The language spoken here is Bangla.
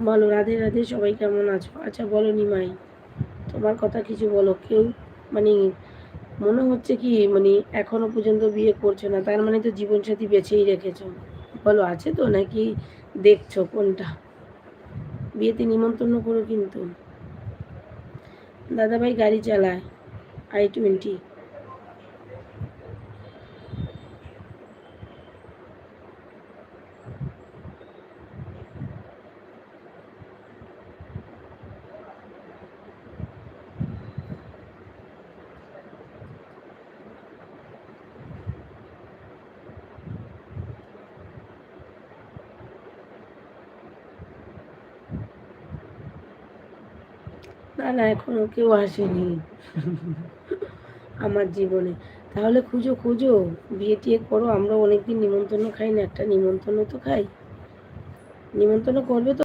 বলো, রাধে রাধে। সবাই কেমন আছো? আচ্ছা বলো নিমাই, তোমার কথা কিছু বলো। কেউ মানে মনে হচ্ছে কি মানে এখনো পর্যন্ত বিয়ে করছো না, তার মানে তো জীবনসাথী বেছেই রেখেছো। বলো, আছে তো নাকি দেখছো কোনটা? বিয়েতে নিমন্ত্রণ করো কিন্তু। দাদাভাই গাড়ি চালায়, i20। না না, এখনো কেউ আসেনি আমার জীবনে। তাহলে খুঁজো খুঁজো, বিয়ে টিয়ে করো। আমরা অনেকদিন নিমন্ত্রণ খাই না, একটা নিমন্ত্রণ তো খাই। নিমন্ত্রণ করবে তো?